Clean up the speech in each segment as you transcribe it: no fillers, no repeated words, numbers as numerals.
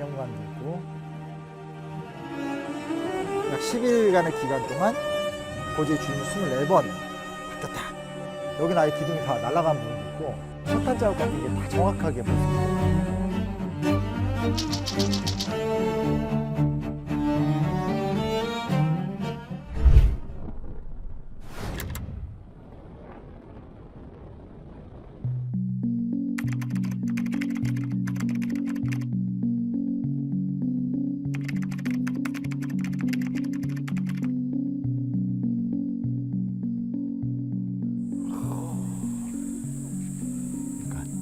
기념관도 있고, 약 10일간의 기간 동안 고지의 주인이 24번 바뀌었다. 여기는 아예 기둥이 다 날아간 부분이 있고, 석탄 자국 같은 게 다 정확하게 보입니다.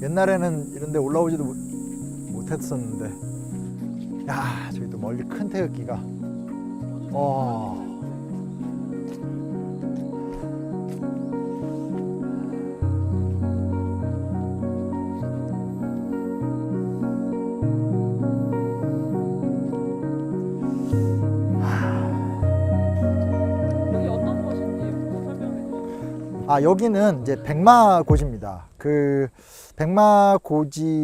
옛날에는 이런 데 올라오지도 못했었는데, 야, 저기 또 멀리 큰 태극기가. 여기 어떤 곳인지 설명해 주세요. 여기는 이제 백마고지입니다. 그 백마고지의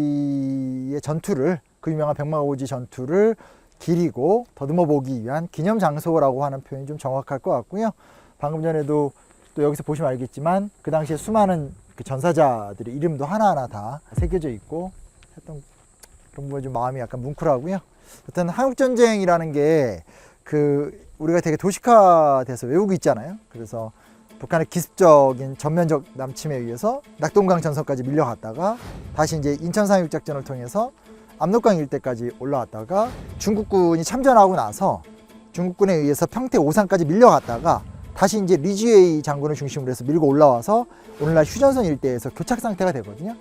전투를, 그 유명한 백마고지 전투를 기리고 더듬어 보기 위한 기념 장소라고 하는 표현이 좀 정확할 것 같고요. 방금 전에도 또 여기서 보시면 알겠지만 그 당시에 수많은 그 전사자들의 이름도 하나하나 다 새겨져 있고 했던 그런 부분에 좀 마음이 약간 뭉클하고요. 어떤 한국전쟁이라는 게 우리가 되게 도식화돼서 외우고 있잖아요. 그래서 북한의 기습적인 전면적 남침에 의해서 낙동강 전선까지 밀려갔다가 다시 이제 인천 상륙작전을 통해서 압록강 일대까지 올라왔다가 중국군이 참전하고 나서 중국군에 의해서 평택 오산까지 밀려갔다가 다시 이제 리주에이 장군을 중심으로 해서 밀고 올라와서 오늘날 휴전선 일대에서 교착 상태가 되거든요.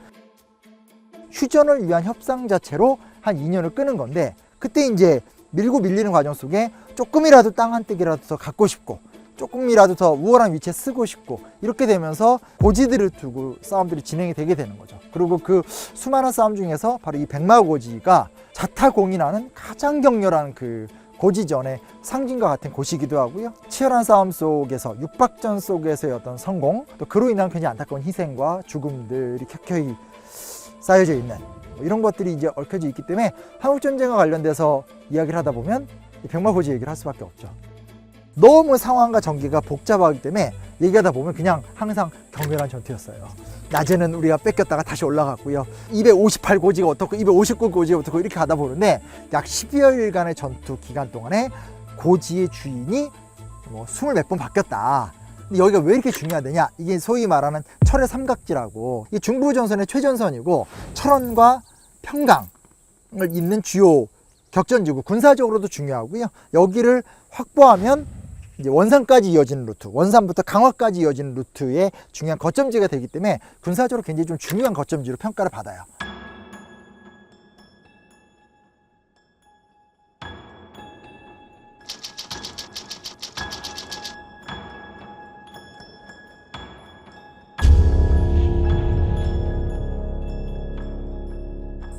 휴전을 위한 협상 자체로 한 2년을 끄는 건데, 그때 이제 밀고 밀리는 과정 속에 조금이라도 땅 한 떼기라도 더 갖고 싶고 조금이라도 더 우월한 위치에 쓰고 싶고 이렇게 되면서 고지들을 두고 싸움들이 진행이 되게 되는 거죠. 그리고 그 수많은 싸움 중에서 바로 이 백마고지가 자타공인하는 가장 격렬한 그 고지전의 상징과 같은 곳이기도 하고요. 치열한 싸움 속에서, 육박전 속에서의 어떤 성공, 또 그로 인한 굉장히 안타까운 희생과 죽음들이 켜켜이 쌓여져 있는 이런 것들이 이제 얽혀져 있기 때문에 한국전쟁과 관련돼서 이야기를 하다 보면 이 백마고지 얘기를 할 수밖에 없죠. 너무 상황과 전개가 복잡하기 때문에 얘기하다 보면 그냥 항상 격렬한 전투였어요. 낮에는 우리가 뺏겼다가 다시 올라갔고요. 258고지가 어떻고 259고지가 어떻고 이렇게 가다 보는데 약 10여일간의 전투 기간 동안에 고지의 주인이 뭐 20몇 번 바뀌었다. 근데 여기가 왜 이렇게 중요하느냐? 이게 소위 말하는 철의 삼각지라고, 이게 중부전선의 최전선이고 철원과 평강을 잇는 주요 격전지구, 군사적으로도 중요하고요. 여기를 확보하면 이제 원산까지 이어지는 루트, 원산부터 강화까지 이어지는 루트의 중요한 거점지가 되기 때문에 군사적으로 굉장히 좀 중요한 거점지로 평가를 받아요.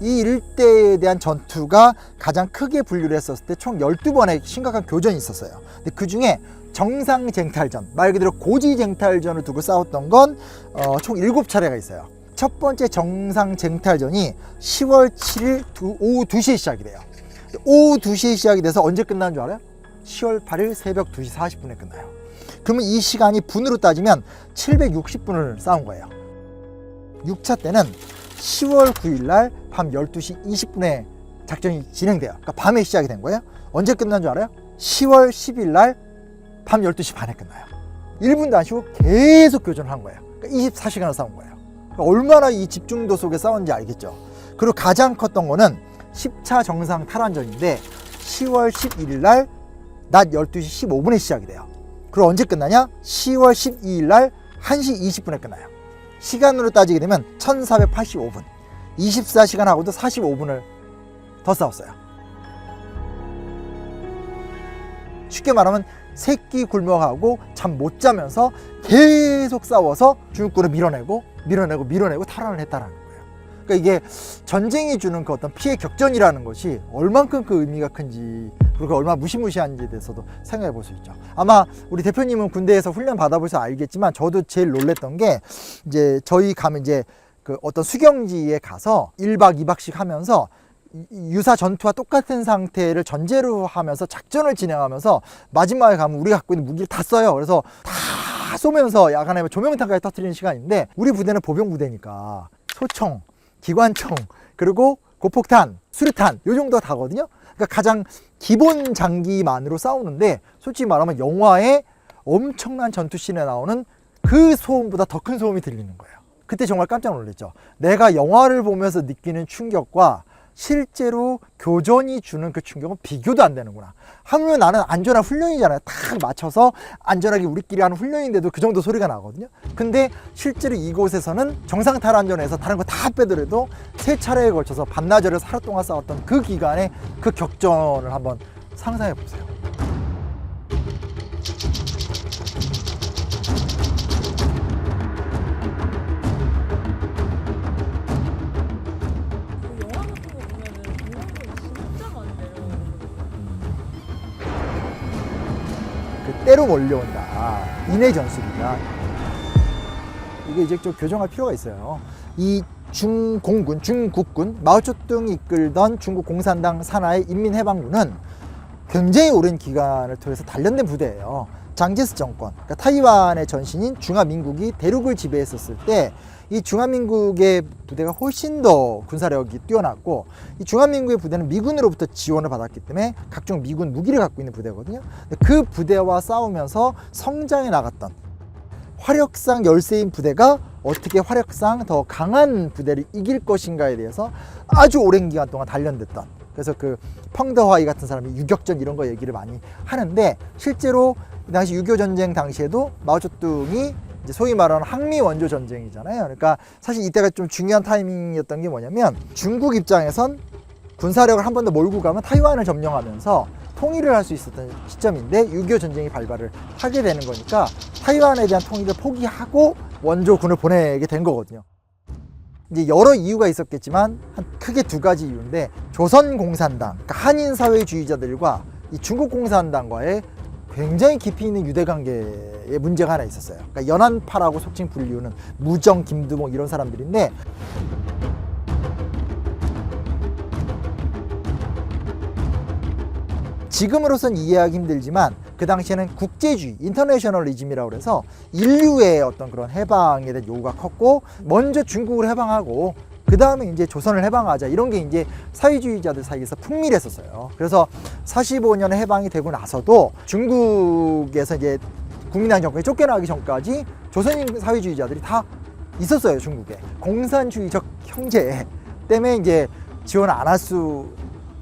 이 일대에 대한 전투가 가장 크게 분류를 했었을 때 총 12번의 심각한 교전이 있었어요. 근데 그 중에 정상쟁탈전, 말 그대로 고지쟁탈전을 두고 싸웠던 건 총 7차례가 있어요. 첫 번째 정상쟁탈전이 10월 7일 오후 2시에 시작이 돼요. 오후 2시에 시작이 돼서 언제 끝나는 줄 알아요? 10월 8일 새벽 2시 40분에 끝나요. 그러면 이 시간이 분으로 따지면 760분을 싸운 거예요. 6차 때는 10월 9일 날 밤 12시 20분에 작전이 진행돼요. 그러니까 밤에 시작이 된 거예요. 언제 끝난 줄 알아요? 10월 10일 날 밤 12시 반에 끝나요. 1분도 안 쉬고 계속 교전을 한 거예요. 그러니까 24시간을 싸운 거예요. 그러니까 얼마나 이 집중도 속에 싸웠는지 알겠죠. 그리고 가장 컸던 거는 10차 정상 탈환전인데 10월 11일 날 낮 12시 15분에 시작이 돼요. 그리고 언제 끝나냐? 10월 12일 날 1시 20분에 끝나요. 시간으로 따지게 되면 1485분, 24시간 하고도 45분을 더 싸웠어요. 쉽게 말하면 새끼 굴먹하고 잠 못 자면서 계속 싸워서 중국군을 밀어내고 탈환을 했다는 거예요. 그러니까 이게 전쟁이 주는 그 어떤 피해 격전이라는 것이 얼만큼 그 의미가 큰지, 그리고 얼마나 무시무시한지에 대해서도 생각해 볼 수 있죠. 아마 우리 대표님은 군대에서 훈련 받아보셔서 알겠지만 저도 제일 놀랬던 게, 이제 저희 가면 이제 그 어떤 수경지에 가서 1박 2박씩 하면서 유사 전투와 똑같은 상태를 전제로 하면서 작전을 진행하면서 마지막에 가면 우리가 갖고 있는 무기를 다 써요. 그래서 다 쏘면서 야간에 조명탄까지 터뜨리는 시간인데 우리 부대는 보병 부대니까 소총, 기관총, 그리고 고폭탄, 수류탄 요 정도 다거든요. 그러니까 가장 기본 장기만으로 싸우는데 솔직히 말하면 영화의 엄청난 전투씬에 나오는 그 소음보다 더 큰 소음이 들리는 거예요. 그때 정말 깜짝 놀랐죠. 내가 영화를 보면서 느끼는 충격과 실제로 교전이 주는 그 충격은 비교도 안 되는구나. 하물며 나는 안전한 훈련이잖아요. 딱 맞춰서 안전하게 우리끼리 하는 훈련인데도 그 정도 소리가 나거든요. 근데 실제로 이곳에서는 정상 탈환전에서 다른 거 다 빼더라도 3차례에 걸쳐서 반나절에서 하루 동안 싸웠던 그 기간에 그 격전을 한번 상상해 보세요. 영화 같은 거 보면은 공황들이 진짜 많대요. 그 때로 몰려온다. 인해 전술이다. 이게 이제 좀 교정할 필요가 있어요. 이 중공군, 중국군, 마오쩌둥이 이끌던 중국 공산당 산하의 인민해방군은 굉장히 오랜 기간을 통해서 단련된 부대예요. 장제스 정권, 그러니까 타이완의 전신인 중화민국이 대륙을 지배했었을 때 이 중화민국의 부대가 훨씬 더 군사력이 뛰어났고 이 중화민국의 부대는 미군으로부터 지원을 받았기 때문에 각종 미군 무기를 갖고 있는 부대거든요. 그 부대와 싸우면서 성장해 나갔던 화력상 열세인 부대가 어떻게 화력상 더 강한 부대를 이길 것인가에 대해서 아주 오랜 기간 동안 단련됐던, 그래서 그 펑더화이 같은 사람이 유격전 이런 거 얘기를 많이 하는데 실제로 그 당시 6.25 전쟁 당시에도 마오쩌둥이 이제 소위 말하는 항미 원조 전쟁이잖아요. 그러니까 사실 이때가 좀 중요한 타이밍이었던 게 뭐냐면 중국 입장에선 군사력을 한 번 더 몰고 가면 타이완을 점령하면서 통일을 할 수 있었던 시점인데 6.25 전쟁이 발발을 하게 되는 거니까 타이완에 대한 통일을 포기하고 원조군을 보내게 된 거거든요. 이제 여러 이유가 있었겠지만 크게 2가지 이유인데 조선공산당, 그러니까 한인사회주의자들과 이 중국공산당과의 굉장히 깊이 있는 유대관계에 문제가 하나 있었어요. 그러니까 연안파라고 속칭 불리우는 무정, 김두봉 이런 사람들인데 지금으로선 이해하기 힘들지만 그 당시에는 국제주의, 인터내셔널리즘이라고 그래서 인류의 어떤 그런 해방에 대한 요구가 컸고 먼저 중국을 해방하고 그 다음에 이제 조선을 해방하자 이런 게 이제 사회주의자들 사이에서 풍밀했었어요. 그래서 45년에 해방이 되고 나서도 중국에서 이제 국민당 정권이 쫓겨나기 전까지 조선인 사회주의자들이 다 있었어요. 중국에 공산주의적 형제 때문에 이제 지원을 안 할 수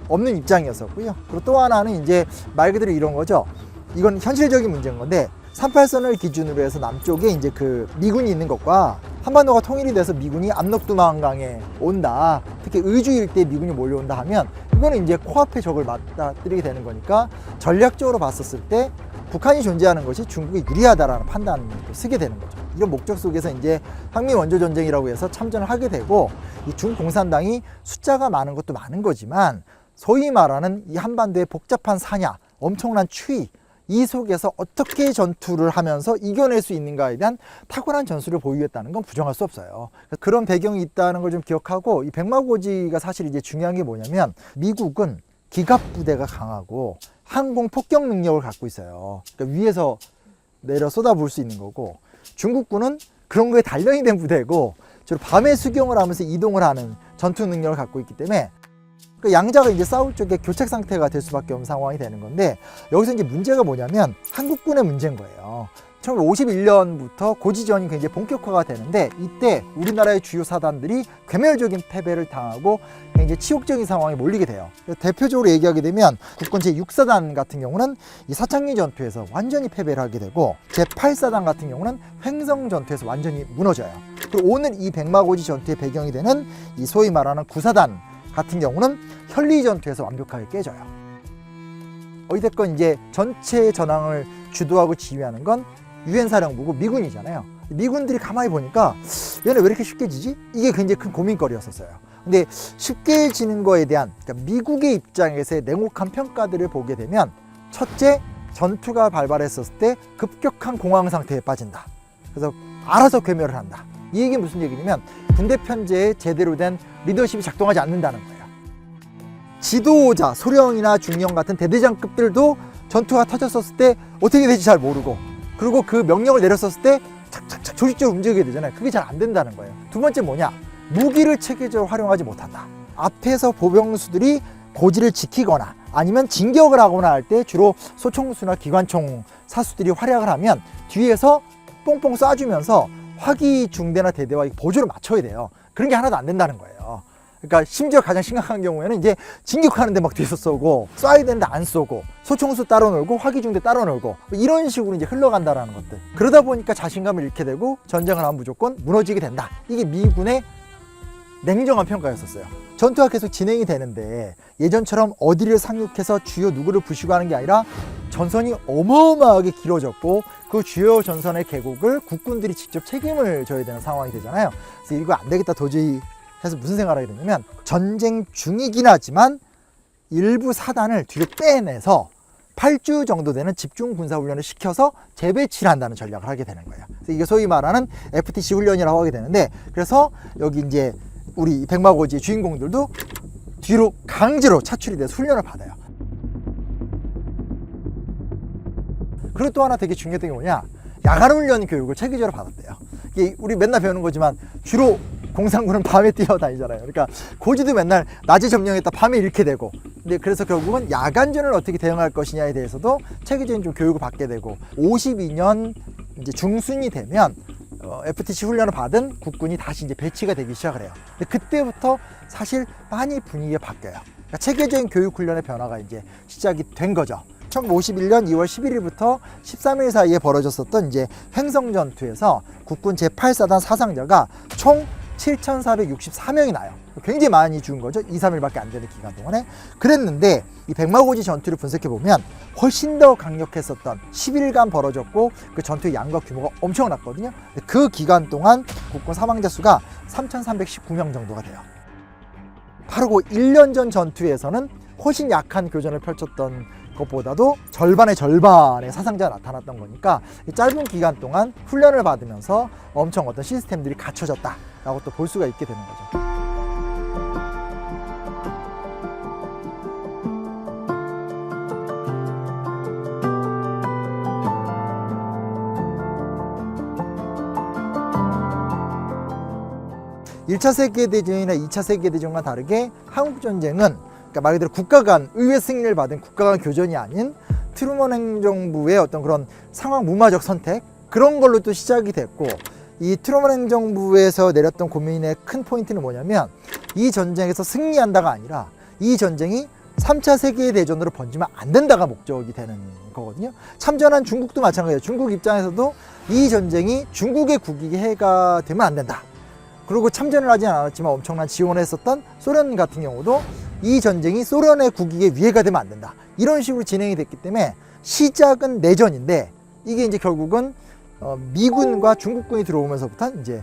없는 입장이었었고요. 그리고 또 하나는 이제 말 그대로 이런 거죠. 이건 현실적인 문제인 건데 38선을 기준으로 해서 남쪽에 이제 그 미군이 있는 것과 한반도가 통일이 돼서 미군이 압록두만강에 온다, 특히 의주 일대에 미군이 몰려온다 하면 이거는 이제 코앞의 적을 맞닥뜨리게 되는 거니까 전략적으로 봤었을 때 북한이 존재하는 것이 중국에 유리하다라는 판단을 쓰게 되는 거죠. 이런 목적 속에서 이제 항미 원조 전쟁이라고 해서 참전을 하게 되고 이 중공산당이 숫자가 많은 것도 많은 거지만 소위 말하는 이 한반도의 복잡한 사냐, 엄청난 추위, 이 속에서 어떻게 전투를 하면서 이겨낼 수 있는가에 대한 탁월한 전술을 보유했다는 건 부정할 수 없어요. 그런 배경이 있다는 걸 좀 기억하고 이 백마고지가 사실 이제 중요한 게 뭐냐면 미국은 기갑 부대가 강하고 항공 폭격 능력을 갖고 있어요. 그러니까 위에서 내려 쏟아부을 수 있는 거고 중국군은 그런 거에 단련이 된 부대고 주로 밤에 수경을 하면서 이동을 하는 전투 능력을 갖고 있기 때문에 그 양자가 이제 싸울 적에 교착 상태가 될 수밖에 없는 상황이 되는 건데 여기서 이제 문제가 뭐냐면 한국군의 문제인 거예요. 1951년부터 고지전이 굉장히 본격화가 되는데 이때 우리나라의 주요 사단들이 괴멸적인 패배를 당하고 굉장히 치욕적인 상황에 몰리게 돼요. 대표적으로 얘기하게 되면 국군 제6사단 같은 경우는 이 사창리 전투에서 완전히 패배를 하게 되고 제8사단 같은 경우는 횡성 전투에서 완전히 무너져요. 그리고 오늘 이 백마고지 전투의 배경이 되는 이 소위 말하는 9사단 같은 경우는 현리 전투에서 완벽하게 깨져요. 어찌됐건 이제 전체 전황을 주도하고 지휘하는 건 유엔 사령부고 미군이잖아요. 미군들이 가만히 보니까 얘네 왜 이렇게 쉽게 지지? 이게 굉장히 큰 고민거리였었어요. 근데 쉽게 지는 거에 대한 그러니까 미국의 입장에서의 냉혹한 평가들을 보게 되면 첫째, 전투가 발발했었을 때 급격한 공황 상태에 빠진다. 그래서 알아서 괴멸을 한다. 이 얘기는 무슨 얘기냐면 군대 편제에 제대로 된 리더십이 작동하지 않는다는 거예요. 지도자, 소령이나 중령 같은 대대장급들도 전투가 터졌었을 때 어떻게 될지 잘 모르고, 그리고 그 명령을 내렸었을 때 착착착 조직적으로 움직이게 되잖아요. 그게 잘 안 된다는 거예요. 두 번째 뭐냐? 무기를 체계적으로 활용하지 못한다. 앞에서 보병수들이 고지를 지키거나 아니면 진격을 하거나 할 때 주로 소총수나 기관총 사수들이 활약을 하면 뒤에서 뽕뽕 쏴주면서 화기중대나 대대와 보조를 맞춰야 돼요. 그런 게 하나도 안 된다는 거예요. 그러니까 심지어 가장 심각한 경우에는 이제 진격하는데 막 뒤에서 쏘고, 쏴야 되는데 안 쏘고, 소총수 따로 놀고, 화기중대 따로 놀고, 이런 식으로 이제 흘러간다라는 것들. 그러다 보니까 자신감을 잃게 되고 전쟁을 하면 무조건 무너지게 된다. 이게 미군의 냉정한 평가였었어요. 전투가 계속 진행이 되는데 예전처럼 어디를 상륙해서 주요 누구를 부시고 하는 게 아니라 전선이 어마어마하게 길어졌고, 그 주요 전선의 개국을 국군들이 직접 책임을 져야 되는 상황이 되잖아요. 그래서 이거 안 되겠다 도저히 해서 무슨 생각을 하게 되냐면, 전쟁 중이긴 하지만 일부 사단을 뒤로 빼내서 8주 정도 되는 집중 군사훈련을 시켜서 재배치를 한다는 전략을 하게 되는 거예요. 그래서 이게 소위 말하는 FTC 훈련이라고 하게 되는데, 그래서 여기 이제 우리 백마고지의 주인공들도 뒤로 강제로 차출이 돼서 훈련을 받아요. 그리고 또 하나 되게 중요했던 게 뭐냐, 야간훈련 교육을 체계적으로 받았대요. 이게 우리 맨날 배우는 거지만 주로 공산군은 밤에 뛰어다니잖아요. 그러니까 고지도 맨날 낮에 점령했다 밤에 잃게 되고, 근데 그래서 결국은 야간전을 어떻게 대응할 것이냐에 대해서도 체계적인 좀 교육을 받게 되고, 52년 이제 중순이 되면 FTC 훈련을 받은 국군이 다시 이제 배치가 되기 시작을 해요. 근데 그때부터 사실 많이 분위기가 바뀌어요. 그러니까 체계적인 교육 훈련의 변화가 이제 시작이 된 거죠. 1951년 2월 11일부터 13일 사이에 벌어졌었던 이제 횡성 전투에서 국군 제8사단 사상자가 총 7,464명이 나요. 굉장히 많이 죽은 거죠. 2, 3일밖에 안 되는 기간 동안에. 그랬는데 이 백마고지 전투를 분석해 보면 훨씬 더 강력했었던 10일간 벌어졌고, 그 전투의 양과 규모가 엄청났거든요. 그 기간 동안 국군 사망자 수가 3,319명 정도가 돼요. 바로 그 1년 전 전투에서는 훨씬 약한 교전을 펼쳤던 것보다도 절반의 사상자가 나타났던 거니까, 이 짧은 기간 동안 훈련을 받으면서 엄청 어떤 시스템들이 갖춰졌다라고 또 볼 수가 있게 되는 거죠. 1차 세계대전이나 2차 세계대전과 다르게 한국전쟁은, 그러니까 말 그대로 국가 간 의회 승인을 받은 국가 간 교전이 아닌 트루먼 행정부의 어떤 그런 상황 무마적 선택, 그런 걸로 또 시작이 됐고, 이 트루먼 행정부에서 내렸던 고민의 큰 포인트는 뭐냐면, 이 전쟁에서 승리한다가 아니라 이 전쟁이 3차 세계대전으로 번지면 안 된다가 목적이 되는 거거든요. 참전한 중국도 마찬가지예요. 중국 입장에서도 이 전쟁이 중국의 국익에 해가 되면 안 된다. 그리고 참전을 하진 않았지만 엄청난 지원을 했었던 소련 같은 경우도 이 전쟁이 소련의 국익에 위해가 되면 안 된다. 이런 식으로 진행이 됐기 때문에 시작은 내전인데, 이게 이제 결국은 미군과 중국군이 들어오면서부터 이제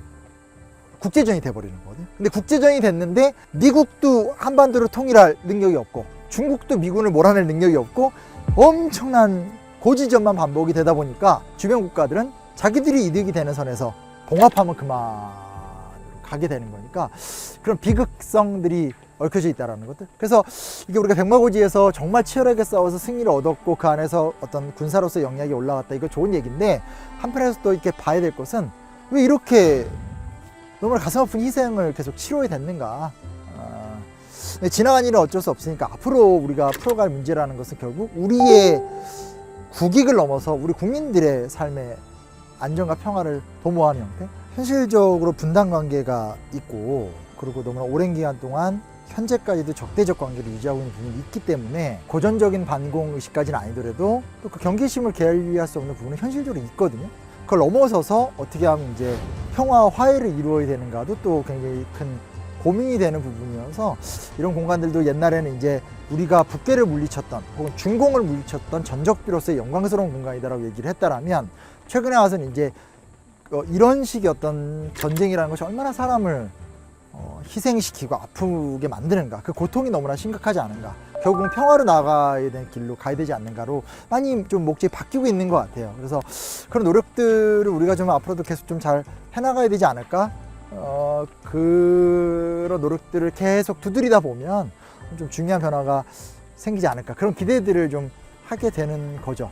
국제전이 돼버리는 거거든요. 근데 국제전이 됐는데 미국도 한반도를 통일할 능력이 없고 중국도 미군을 몰아낼 능력이 없고 엄청난 고지전만 반복이 되다 보니까 주변 국가들은 자기들이 이득이 되는 선에서 봉합하면 그만 가게 되는 거니까, 그런 비극성들이 얽혀져 있다는 것들. 그래서 이게 우리가 백마고지에서 정말 치열하게 싸워서 승리를 얻었고 그 안에서 어떤 군사로서 영향이 올라갔다, 이거 좋은 얘기인데, 한편에서 또 이렇게 봐야 될 것은 왜 이렇게 너무나 가슴 아픈 희생을 계속 치러야 됐는가. 지나간 일은 어쩔 수 없으니까 앞으로 우리가 풀어갈 문제라는 것은 결국 우리의 국익을 넘어서 우리 국민들의 삶의 안정과 평화를 도모하는 형태, 현실적으로 분단 관계가 있고, 그리고 너무나 오랜 기간 동안 현재까지도 적대적 관계를 유지하고 있는 부분이 있기 때문에 고전적인 반공 의식까지는 아니더라도 또 그 경계심을 게을리할 수 없는 부분은 현실적으로 있거든요. 그걸 넘어서서 어떻게 하면 이제 평화와 화해를 이루어야 되는가도 또 굉장히 큰 고민이 되는 부분이어서, 이런 공간들도 옛날에는 이제 우리가 북괴를 물리쳤던 혹은 중공을 물리쳤던 전적비로서의 영광스러운 공간이다라고 얘기를 했다라면, 최근에 와서는 이제 이런 식의 어떤 전쟁이라는 것이 얼마나 사람을 희생시키고 아프게 만드는가, 그 고통이 너무나 심각하지 않은가, 결국은 평화로 나가야 되는 길로 가야 되지 않는가로 많이 좀 목적이 바뀌고 있는 것 같아요. 그래서 그런 노력들을 우리가 좀 앞으로도 계속 좀 잘 해나가야 되지 않을까. 그런 노력들을 계속 두드리다 보면 좀 중요한 변화가 생기지 않을까, 그런 기대들을 좀 하게 되는 거죠.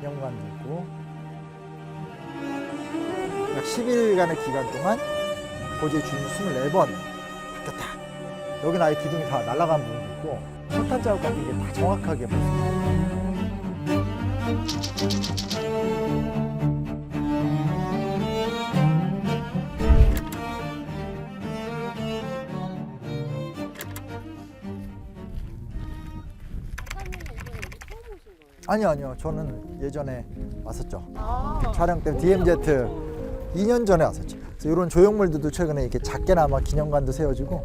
기념관도 있고, 약 10일간의 기간 동안 고지의 주인이 24번 바뀌었다. 여기는 아예 기둥이 다 날아간 부분도 있고, 포탄 자국 같은 게 다 정확하게 볼 수 있어요. 아니요. 저는 예전에 왔었죠. 촬영 때 DMZ 2년 전에 왔었죠. 그래서 이런 조형물들도 최근에 이렇게 작게나마 기념관도 세워지고.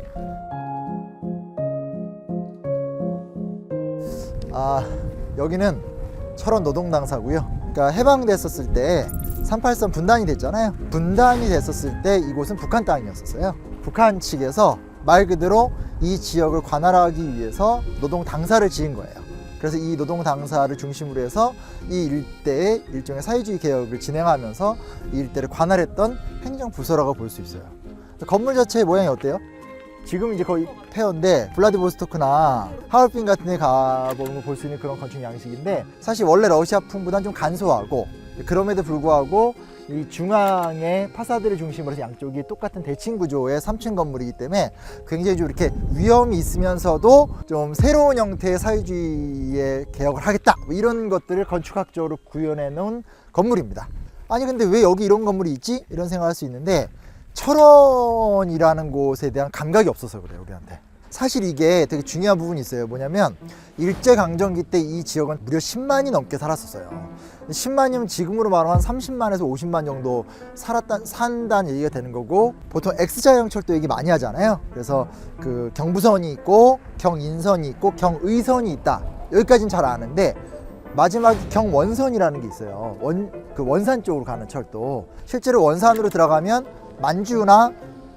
여기는 철원 노동당사고요. 그러니까 해방됐었을 때 38선 분단이 됐잖아요. 분단이 됐었을 때 이곳은 북한 땅이었었어요. 북한 측에서 말 그대로 이 지역을 관할하기 위해서 노동당사를 지은 거예요. 그래서 이 노동당사를 중심으로 해서 이 일대의 일종의 사회주의 개혁을 진행하면서 이 일대를 관할했던 행정부서라고 볼 수 있어요. 건물 자체의 모양이 어때요? 지금 이제 거의 폐허인데 블라디보스토크나 하얼빈 같은 데 가보면 볼 수 있는 그런 건축 양식인데, 사실 원래 러시아풍보다는 좀 간소하고, 그럼에도 불구하고 이 중앙의 파사드를 중심으로 해서 양쪽이 똑같은 대칭 구조의 3층 건물이기 때문에 굉장히 좀 이렇게 위험이 있으면서도 좀 새로운 형태의 사회주의의 개혁을 하겠다, 뭐 이런 것들을 건축학적으로 구현해 놓은 건물입니다. 아니 근데 왜 여기 이런 건물이 있지? 이런 생각할 수 있는데, 철원이라는 곳에 대한 감각이 없어서 그래요, 우리한테. 사실 이게 되게 중요한 부분이 있어요. 뭐냐면 일제강점기 때 이 지역은 무려 10만이 넘게 살았었어요. 10만이면 지금으로 말하면 한 30만에서 50만 정도 산다는 얘기가 되는 거고, 보통 X자형 철도 얘기 많이 하잖아요. 그래서 그 경부선이 있고 경인선이 있고 경의선이 있다, 여기까지는 잘 아는데 마지막에 경원선이라는 게 있어요. 그 원산 쪽으로 가는 철도. 실제로 원산으로 들어가면 만주나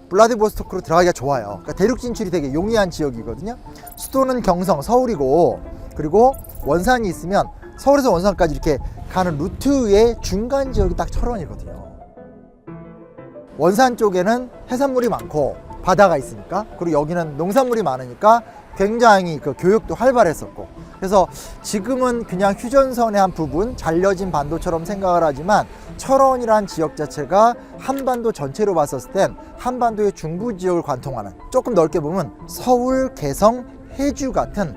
블라디보스토크로 들어가기가 좋아요. 그러니까 대륙 진출이 되게 용이한 지역이거든요. 수도는 경성, 서울이고, 그리고 원산이 있으면 서울에서 원산까지 이렇게 가는 루트의 중간 지역이 딱 철원이거든요. 원산 쪽에는 해산물이 많고 바다가 있으니까, 그리고 여기는 농산물이 많으니까 굉장히 그 교육도 활발했었고, 그래서 지금은 그냥 휴전선의 한 부분, 잘려진 반도처럼 생각을 하지만 철원이란 지역 자체가 한반도 전체로 봤었을 땐 한반도의 중부 지역을 관통하는, 조금 넓게 보면 서울, 개성, 해주 같은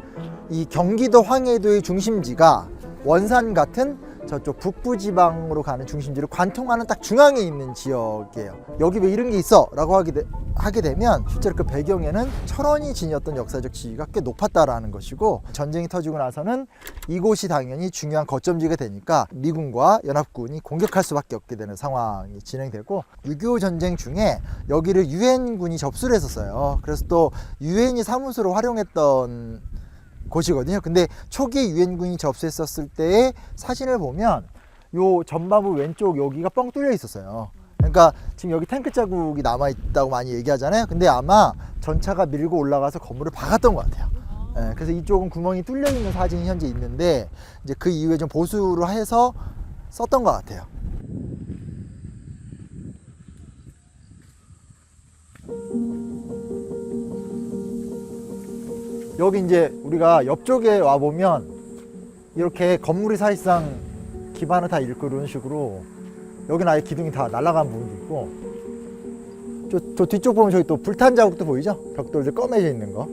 이 경기도 황해도의 중심지가 원산 같은 저쪽 북부지방으로 가는 중심지를 관통하는 딱 중앙에 있는 지역이에요. 여기 왜 이런 게 있어? 라고 하게 되면 실제로 그 배경에는 철원이 지녔던 역사적 지위가 꽤 높았다라는 것이고, 전쟁이 터지고 나서는 이곳이 당연히 중요한 거점지가 되니까 미군과 연합군이 공격할 수밖에 없게 되는 상황이 진행되고, 6.25 전쟁 중에 여기를 유엔군이 접수를 했었어요. 그래서 또 유엔이 사무소로 활용했던 곳이거든요. 근데 초기에 유엔군이 접수했었을 때의 사진을 보면 요 전반부 왼쪽 여기가 뻥 뚫려 있었어요. 그러니까 지금 여기 탱크 자국이 남아있다고 많이 얘기하잖아요. 근데 아마 전차가 밀고 올라가서 건물을 박았던 것 같아요. 예, 그래서 이쪽은 구멍이 뚫려 있는 사진이 현재 있는데, 이제 그 이후에 좀 보수를 해서 썼던 것 같아요. 여기 이제 우리가 옆쪽에 와 보면 이렇게 건물이 사실상 기반을 다 잃고 이런 식으로, 여기는 아예 기둥이 다 날아간 부분도 있고, 저 뒤쪽 보면 저기 또 불탄 자국도 보이죠? 벽돌들 검해져 있는 거.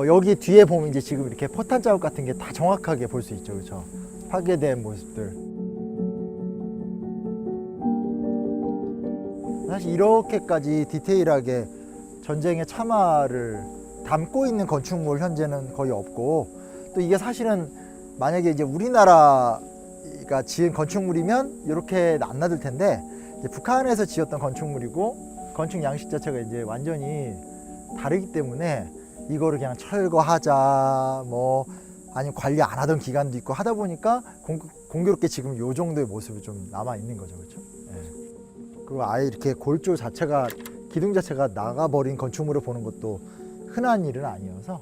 여기 뒤에 보면 이제 지금 이렇게 포탄 자국 같은 게 다 정확하게 볼 수 있죠, 그렇죠? 파괴된 모습들. 사실 이렇게까지 디테일하게 전쟁의 참화를 담고 있는 건축물 현재는 거의 없고, 또 이게 사실은 만약에 이제 우리나라가 지은 건축물이면 이렇게 안 놔둘 텐데, 이제 북한에서 지었던 건축물이고 건축 양식 자체가 이제 완전히 다르기 때문에 이거를 그냥 철거하자, 뭐 아니면 관리 안 하던 기간도 있고 하다 보니까 공교롭게 지금 요 정도의 모습이 좀 남아 있는 거죠, 그렇죠? 예. 그리고 아예 이렇게 골조 자체가, 기둥 자체가 나가버린 건축물을 보는 것도 흔한 일은 아니어서.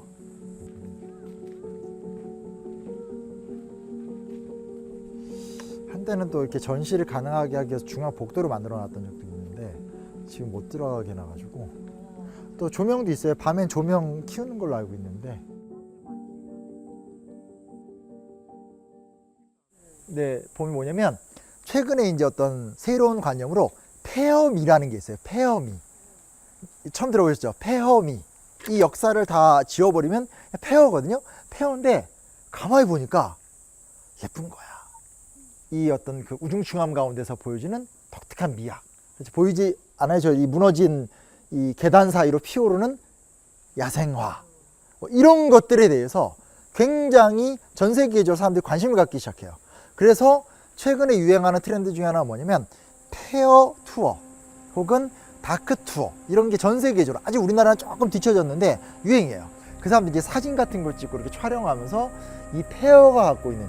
한때는 또 이렇게 전시를 가능하게 하기 위해서 중앙 복도를 만들어 놨던 적도 있는데, 지금 못 들어가게 해놔가지고. 또 조명도 있어요. 밤엔 조명 키우는 걸로 알고 있는데. 네, 보면 뭐냐면 최근에 이제 어떤 새로운 관념으로 폐허미라는 게 있어요. 폐허미. 처음 들어보셨죠? 폐허미. 이 역사를 다 지워버리면 폐허거든요. 폐허인데 가만히 보니까 예쁜 거야. 이 어떤 그 우중충함 가운데서 보여지는 독특한 미학. 그래서 보이지 않아요? 저 이 무너진 이 계단 사이로 피어오르는 야생화. 뭐 이런 것들에 대해서 굉장히 전 세계적으로 사람들이 관심을 갖기 시작해요. 그래서 최근에 유행하는 트렌드 중에 하나가 뭐냐면 폐허 투어 혹은 다크 투어, 이런 게 전 세계적으로, 아직 우리나라는 조금 뒤쳐졌는데 유행이에요. 그 사람들이 이제 사진 같은 걸 찍고 이렇게 촬영하면서 이 폐허가 갖고 있는,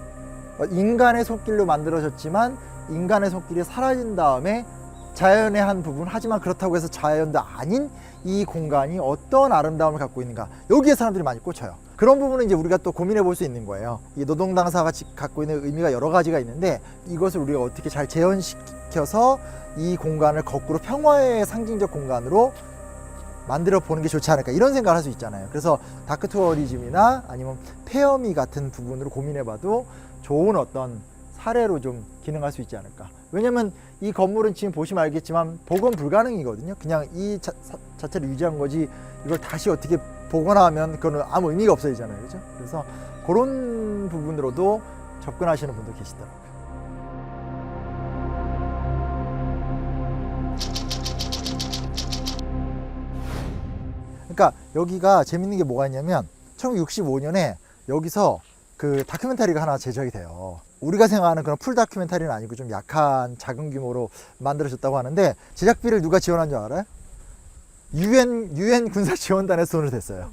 인간의 손길로 만들어졌지만 인간의 손길이 사라진 다음에 자연의 한 부분, 하지만 그렇다고 해서 자연도 아닌 이 공간이 어떤 아름다움을 갖고 있는가, 여기에 사람들이 많이 꽂혀요. 그런 부분은 이제 우리가 또 고민해 볼 수 있는 거예요. 이 노동 당사가 갖고 있는 의미가 여러 가지가 있는데, 이것을 우리가 어떻게 잘 재현시켜서 이 공간을 거꾸로 평화의 상징적 공간으로 만들어 보는 게 좋지 않을까, 이런 생각을 할 수 있잖아요. 그래서 다크 투어리즘이나 아니면 폐허미 같은 부분으로 고민해 봐도 좋은 어떤 사례로 좀 기능할 수 있지 않을까. 왜냐면 이 건물은 지금 보시면 알겠지만 복원 불가능이거든요. 그냥 이 자체를 유지한 거지, 이걸 다시 어떻게 복원하면 그거는 아무 의미가 없어지잖아요. 그죠? 그래서 그런 부분으로도 접근하시는 분도 계시더라고요. 그러니까 여기가 재밌는 게 뭐가 있냐면 1965년에 여기서 그 다큐멘터리가 하나 제작이 돼요. 우리가 생각하는 그런 풀 다큐멘터리는 아니고 좀 약한 작은 규모로 만들어졌다고 하는데, 제작비를 누가 지원한 줄 알아요? 유엔 군사지원단에서 돈을 댔어요.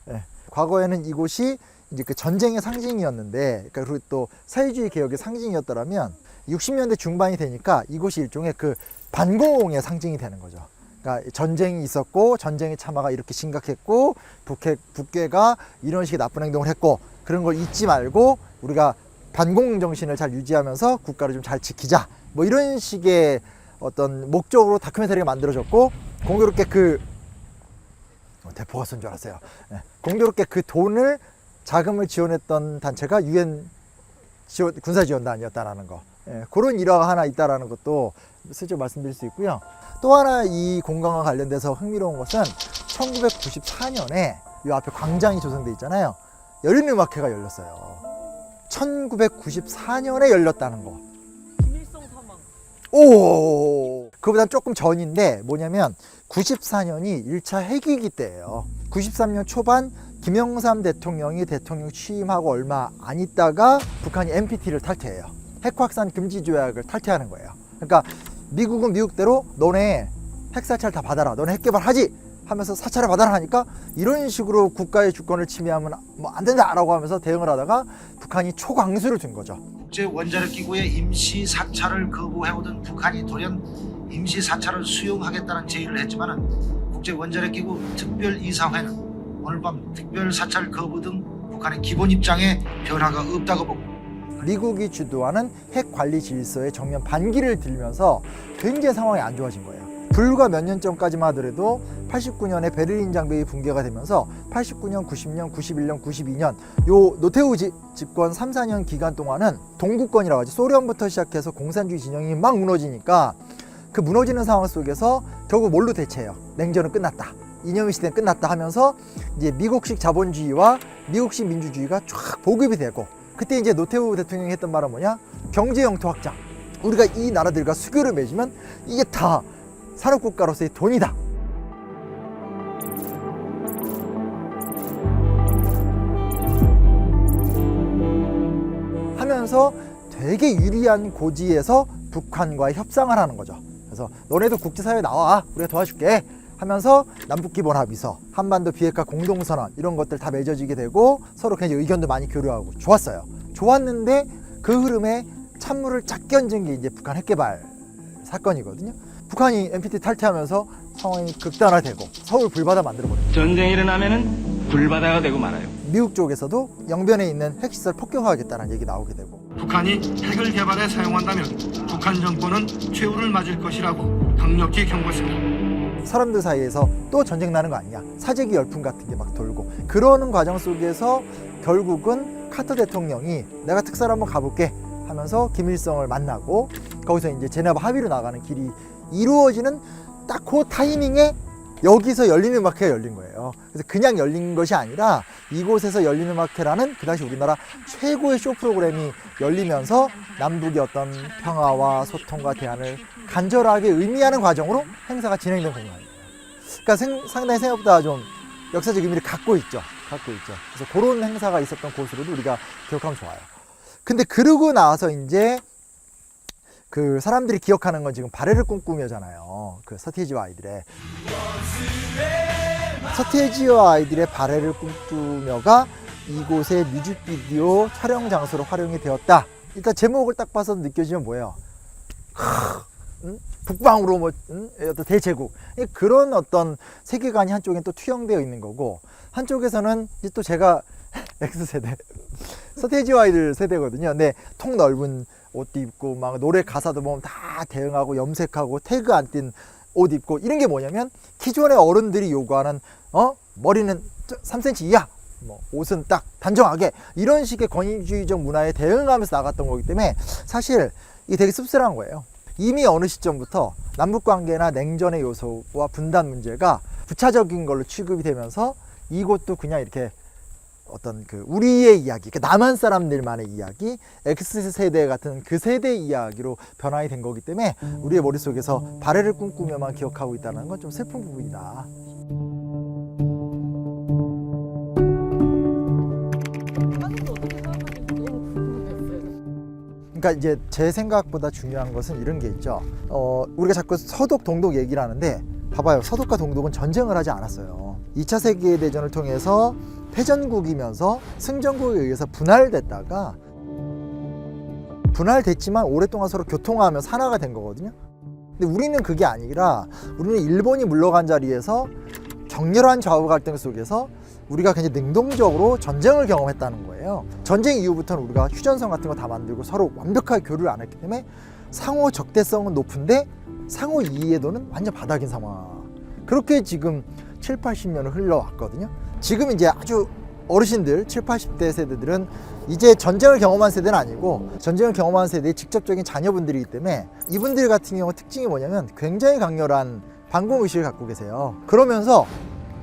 네. 과거에는 이곳이 이제 그 전쟁의 상징이었는데, 그러니까 그리고 또 사회주의 개혁의 상징이었더라면 60년대 중반이 되니까 이곳이 일종의 그 반공의 상징이 되는 거죠. 그러니까 전쟁이 있었고 전쟁의 참화가 이렇게 심각했고 북괴가 이런 식의 나쁜 행동을 했고, 그런 걸 잊지 말고 우리가 반공 정신을 잘 유지하면서 국가를 좀 잘 지키자, 뭐 이런 식의 어떤 목적으로 다큐멘터리가 만들어졌고, 공교롭게 그 대포가 쏜 줄 알았어요. 네. 공교롭게 그 돈을 자금을 지원했던 단체가 유엔 군사지원단이었다라는 거, 네. 그런 일화가 하나 있다라는 것도 슬쩍 말씀드릴 수 있고요. 또 하나 이 공간과 관련돼서 흥미로운 것은 1994년에 이 앞에 광장이 조성돼 있잖아요. 열린음악회가 열렸어요. 1994년에 열렸다는 거. 김일성 사망. 오, 그보다 조금 전인데 뭐냐면 94년이 1차 핵위기 때예요. 93년 초반 김영삼 대통령이 대통령 취임하고 얼마 안 있다가 북한이 NPT를 탈퇴해요. 핵 확산 금지 조약을 탈퇴하는 거예요. 그러니까 미국은 미국대로 너네 핵 사찰 다 받아라, 너네 핵 개발하지 하면서 사찰을 받아라 하니까, 이런 식으로 국가의 주권을 침해하면 뭐 안 된다라고 하면서 대응을 하다가 북한이 초강수를 둔 거죠. 국제원자력기구의 임시 사찰을 거부해오던 북한이 돌연 임시 사찰을 수용하겠다는 제의를 했지만은 국제원자력기구 특별이사회는 오늘 밤 특별 사찰 거부 등 북한의 기본 입장에 변화가 없다고 보고, 미국이 주도하는 핵 관리 질서에 정면 반기를 들면서 굉장히 상황이 안 좋아진 거예요. 불과 몇 년 전까지만 하더라도 89년에 베를린 장벽이 붕괴가 되면서 89년, 90년, 91년, 92년 요 노태우 집권 3, 4년 기간 동안은 동구권이라고 하죠. 소련부터 시작해서 공산주의 진영이 막 무너지니까, 그 무너지는 상황 속에서 결국 뭘로 대체해요? 냉전은 끝났다, 이념의 시대는 끝났다 하면서 이제 미국식 자본주의와 미국식 민주주의가 쫙 보급이 되고, 그때 이제 노태우 대통령이 했던 말은 뭐냐? 경제 영토 확장. 우리가 이 나라들과 수교를 맺으면 이게 다 산업국가로서의 돈이다. 하면서 되게 유리한 고지에서 북한과의 협상을 하는 거죠. 그래서 너네도 국제사회에 나와, 우리가 도와줄게 하면서 남북기본합의서, 한반도 비핵화 공동선언, 이런 것들 다 맺어지게 되고 서로 굉장히 의견도 많이 교류하고 좋았어요. 좋았는데 그 흐름에 찬물을 쫙 끼얹은 게 이제 북한 핵개발 사건이거든요. 북한이 NPT 탈퇴하면서 상황이 극단화되고 서울 불바다 만들어버려요. 전쟁이 일어나면은 불바다가 되고 말아요. 미국 쪽에서도 영변에 있는 핵시설 폭격하겠다는 얘기 나오게 되고, 북한이 핵을 개발해 사용한다면 북한 정권은 최후를 맞을 것이라고 강력히 경고했습니다. 사람들 사이에서 또 전쟁 나는 거 아니냐, 사재기 열풍 같은 게 막 돌고, 그러는 과정 속에서 결국은 카터 대통령이 내가 특사를 한번 가볼게 하면서 김일성을 만나고, 거기서 이제 제네바 합의로 나가는 길이 이루어지는 딱 그 타이밍에 여기서 열린음악회가 열린 거예요. 그래서 그냥 열린 것이 아니라 이곳에서 열린음악회라는 그 당시 우리나라 최고의 쇼 프로그램이 열리면서 남북의 어떤 평화와 소통과 대안을 간절하게 의미하는 과정으로 행사가 진행된 공간이에요. 그러니까 상당히 생각보다 좀 역사적 의미를 갖고 있죠. 그래서 그런 행사가 있었던 곳으로도 우리가 기억하면 좋아요. 근데 그러고 나서 이제 그 사람들이 기억하는 건 지금 발해를 꿈꾸며잖아요. 그 서태지와 아이들의 발해를 꿈꾸며가 이곳의 뮤직비디오 촬영 장소로 활용이 되었다. 일단 제목을 딱 봐서 느껴지면 뭐예요? 북방으로 어떤 대제국, 그런 어떤 세계관이 한쪽엔 또 투영되어 있는 거고, 한쪽에서는 이제 또 제가 X세대 서태지와 아이들 세대거든요. 근데 통 넓은 옷도 입고 막 노래 가사도 보면 다 대응하고 염색하고 태그 안 띈 옷 입고, 이런 게 뭐냐면 기존의 어른들이 요구하는 머리는 3cm 이하, 뭐 옷은 딱 단정하게, 이런 식의 권위주의적 문화에 대응하면서 나갔던 거기 때문에 사실 이게 되게 씁쓸한 거예요. 이미 어느 시점부터 남북관계나 냉전의 요소와 분단 문제가 부차적인 걸로 취급이 되면서 이곳도 그냥 이렇게 어떤 그 우리의 이야기, 그러니까 남한 사람들만의 이야기, X세대 같은 그 세대 이야기로 변화가 된 거기 때문에 우리의 머릿속에서 발해를 꿈꾸며만 기억하고 있다는 건 좀 슬픈 부분이다. 한국도 어떻게 생각하는지 너무 궁금했어요. 그러니까 이제 제 생각보다 중요한 것은 이런 게 있죠. 우리가 자꾸 서독, 동독 얘기를 하는데 봐봐요. 서독과 동독은 전쟁을 하지 않았어요. 2차 세계대전을 통해서 패전국이면서 승전국에 의해서 분할됐다가, 분할됐지만 오랫동안 서로 교통하면서 하나가 된 거거든요. 근데 우리는 그게 아니라 우리는 일본이 물러간 자리에서 격렬한 좌우 갈등 속에서 우리가 굉장히 능동적으로 전쟁을 경험했다는 거예요. 전쟁 이후부터는 우리가 휴전선 같은 거 다 만들고 서로 완벽하게 교류를 안 했기 때문에 상호 적대성은 높은데 상호 이해도는 완전 바닥인 상황. 그렇게 지금 7, 80년을 흘러왔거든요. 지금 이제 아주 어르신들 7, 80대 세대들은 이제 전쟁을 경험한 세대는 아니고 전쟁을 경험한 세대의 직접적인 자녀분들이기 때문에 이분들 같은 경우 특징이 뭐냐면 굉장히 강렬한 반공의식을 갖고 계세요. 그러면서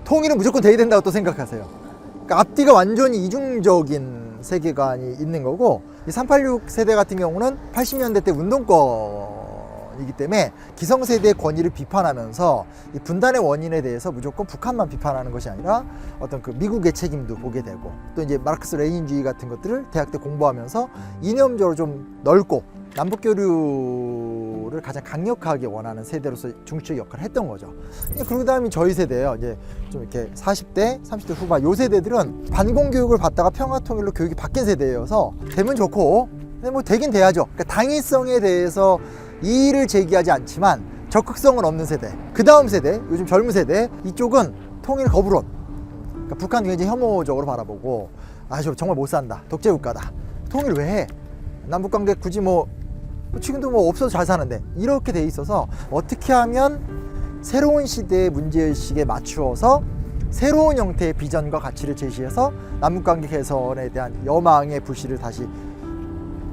통일은 무조건 돼야 된다고 또 생각하세요. 그러니까 앞뒤가 완전히 이중적인 세계관이 있는 거고, 이 386 세대 같은 경우는 80년대 때 운동권이기 때문에 기성세대의 권위를 비판하면서 이 분단의 원인에 대해서 무조건 북한만 비판하는 것이 아니라 어떤 그 미국의 책임도 보게 되고, 또 이제 마르크스 레닌주의 같은 것들을 대학 때 공부하면서 이념적으로 좀 넓고 남북교류를 가장 강력하게 원하는 세대로서 중추적 역할을 했던 거죠. 그러고 다음에 저희 세대예요. 이제 좀 이렇게 40대, 30대 후반 요 세대들은 반공교육을 받다가 평화통일로 교육이 바뀐 세대여서 되면 좋고, 근데 뭐 되긴 돼야죠. 그러니까 당위성에 대해서 이의를 제기하지 않지만 적극성은 없는 세대. 그 다음 세대, 요즘 젊은 세대, 이쪽은 통일 거부론. 그러니까 북한 굉장히 혐오적으로 바라보고, 저 정말 못 산다, 독재국가다, 통일 왜 해, 남북관계 굳이 지금도 없어도 잘 사는데, 이렇게 돼 있어서 어떻게 하면 새로운 시대의 문제의식에 맞추어서 새로운 형태의 비전과 가치를 제시해서 남북관계 개선에 대한 여망의 불씨를 다시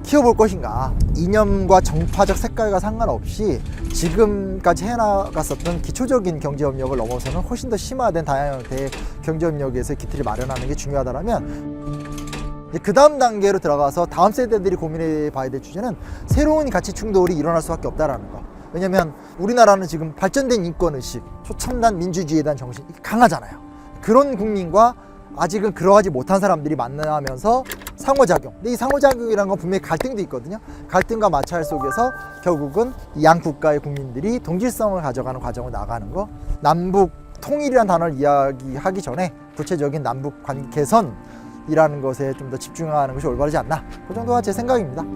키워볼 것인가. 이념과 정파적 색깔과 상관없이 지금까지 해나갔었던 기초적인 경제협력을 넘어서는 훨씬 더 심화된 다양한 형태의 경제협력에서 기틀을 마련하는 게 중요하다면, 그 다음 단계로 들어가서 다음 세대들이 고민해 봐야 될 주제는 새로운 가치 충돌이 일어날 수밖에 없다는 거. 왜냐면 우리나라는 지금 발전된 인권의식, 초첨단 민주주의에 대한 정신이 강하잖아요. 그런 국민과 아직은 그러하지 못한 사람들이 만나면서 상호작용. 근데 이 상호작용이라는 건 분명히 갈등도 있거든요. 갈등과 마찰 속에서 결국은 양 국가의 국민들이 동질성을 가져가는 과정을 나가는 거. 남북 통일이라는 단어를 이야기하기 전에 구체적인 남북 관계 개선이라는 것에 좀 더 집중하는 것이 올바르지 않나. 그 정도가 제 생각입니다. 네.